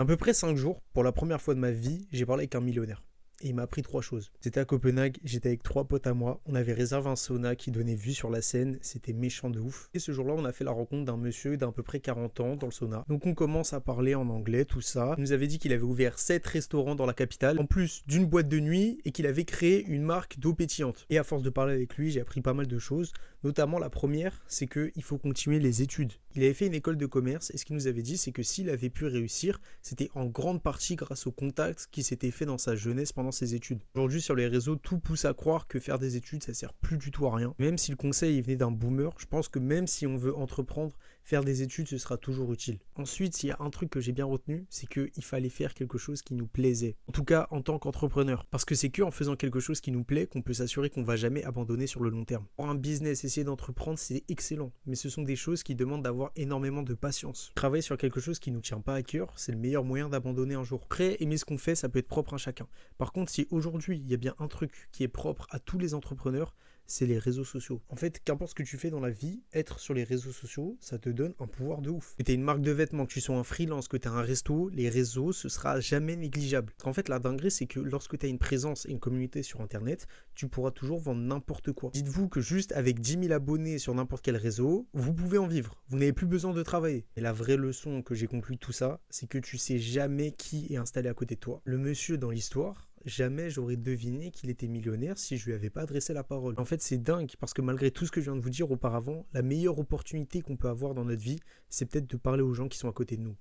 À peu près 5 jours, pour la première fois de ma vie, j'ai parlé avec un millionnaire. Et il m'a appris 3 choses. C'était à Copenhague, j'étais avec 3 potes à moi, on avait réservé un sauna qui donnait vue sur la Seine, c'était méchant de ouf. Et ce jour-là, on a fait la rencontre d'un monsieur d'à peu près 40 ans dans le sauna. Donc on commence à parler en anglais, tout ça. Il nous avait dit qu'il avait ouvert 7 restaurants dans la capitale, en plus d'une boîte de nuit, et qu'il avait créé une marque d'eau pétillante. Et à force de parler avec lui, j'ai appris pas mal de choses. Notamment la première, c'est qu'il faut continuer les études. Il avait fait une école de commerce et ce qu'il nous avait dit, c'est que s'il avait pu réussir, c'était en grande partie grâce aux contacts qui s'étaient faits dans sa jeunesse pendant ses études. Aujourd'hui, sur les réseaux, tout pousse à croire que faire des études, ça sert plus du tout à rien. Même si le conseil il venait d'un boomer, je pense que même si on veut entreprendre, faire des études, ce sera toujours utile. Ensuite, il y a un truc que j'ai bien retenu, c'est qu'il fallait faire quelque chose qui nous plaisait. En tout cas, en tant qu'entrepreneur. Parce que c'est qu'en faisant quelque chose qui nous plaît qu'on peut s'assurer qu'on va jamais abandonner sur le long terme. Pour un business, essayer d'entreprendre, c'est excellent. Mais ce sont des choses qui demandent d'avoir énormément de patience. Travailler sur quelque chose qui nous tient pas à cœur, c'est le meilleur moyen d'abandonner un jour. Après, aimer ce qu'on fait, ça peut être propre à chacun. Par contre, si aujourd'hui, il y a bien un truc qui est propre à tous les entrepreneurs, c'est les réseaux sociaux. En fait, qu'importe ce que tu fais dans la vie, être sur les réseaux sociaux, ça te donne un pouvoir de ouf. Que tu aies une marque de vêtements, que tu sois un freelance, que tu as un resto, les réseaux, ce sera jamais négligeable. En fait, la dinguerie, c'est que lorsque tu as une présence et une communauté sur Internet, tu pourras toujours vendre n'importe quoi. Dites-vous que juste avec 10 000 abonnés sur n'importe quel réseau, vous pouvez en vivre. Vous n'avez plus besoin de travailler. Et la vraie leçon que j'ai conclue de tout ça, c'est que tu sais jamais qui est installé à côté de toi. Le monsieur dans l'histoire, jamais j'aurais deviné qu'il était millionnaire si je lui avais pas adressé la parole. En fait, c'est dingue parce que malgré tout ce que je viens de vous dire auparavant, la meilleure opportunité qu'on peut avoir dans notre vie, c'est peut-être de parler aux gens qui sont à côté de nous.